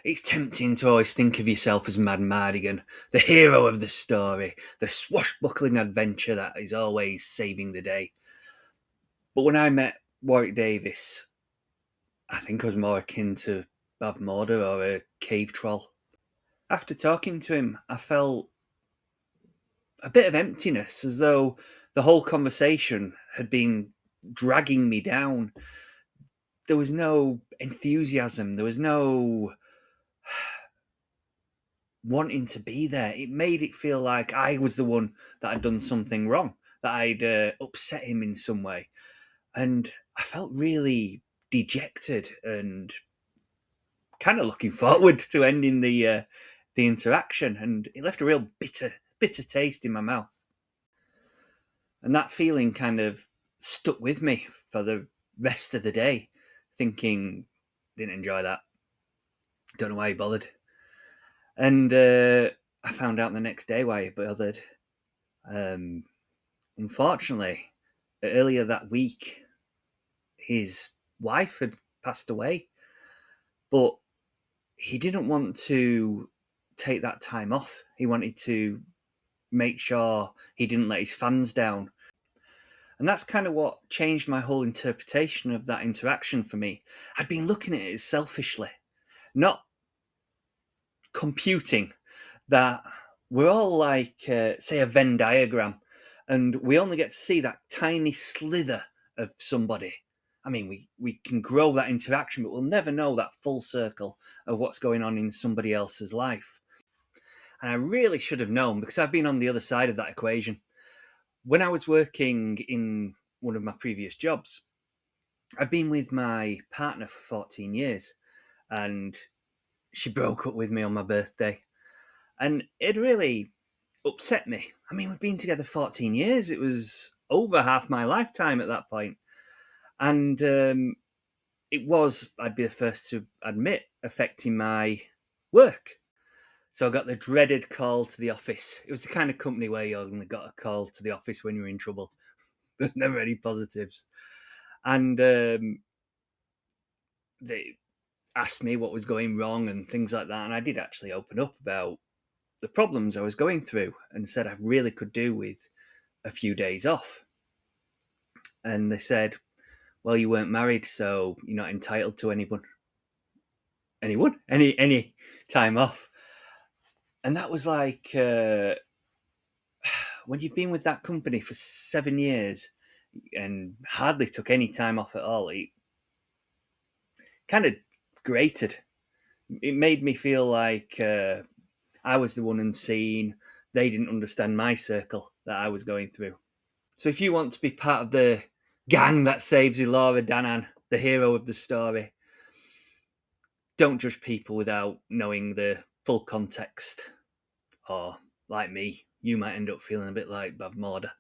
It's tempting to always think of yourself as Mad Mardigan, the hero of the story, the swashbuckling adventure that is always saving the day. But when I met Warwick Davis, I think I was more akin to Bavmorda or a cave troll. After talking to him, I felt a bit of emptiness, as though the whole conversation had been dragging me down. There was no enthusiasm, there was no wanting to be there. It made it feel like I was the one that had done something wrong, that I'd upset him in some way. And I felt really dejected and kind of looking forward to ending the interaction. And it left a real bitter taste in my mouth. And that feeling kind of stuck with me for the rest of the day, thinking, didn't enjoy that. Don't know why he bothered. And I found out the next day why he bothered. Um, Unfortunately, earlier that week, his wife had passed away, but he didn't want to take that time off. He wanted to make sure he didn't let his fans down. And that's kind of what changed my whole interpretation of that interaction for me. I'd been looking at it selfishly, not computing that we're all like, say, a Venn diagram, and we only get to see that tiny slither of somebody. I mean, we can grow that interaction, but we'll never know that full circle of what's going on in somebody else's life. And I really should have known, because I've been on the other side of that equation. When I was working in one of my previous jobs, I've been with my partner for 14 years, and she broke up with me on my birthday. And it really upset me. I mean, we've been together 14 years. It was over half my lifetime at that point. And it was, I'd be the first to admit, affecting my work. So I got the dreaded call to the office. It was the kind of company where you only got a call to the office when you're in trouble. There's never any positives. And they asked me what was going wrong and things like that. And I did actually open up about the problems I was going through and said I really could do with a few days off. And they said, well, you weren't married, so you're not entitled to any time off. And that was like, when you've been with that company for 7 years and hardly took any time off at all, it kind of grated. It made me feel like I was the one unseen. They didn't understand my circle that I was going through. So if you want to be part of the gang that saves Elora Danan, the hero of the story, don't judge people without knowing the full context. Or, like me, you might end up feeling a bit like Bavmorda.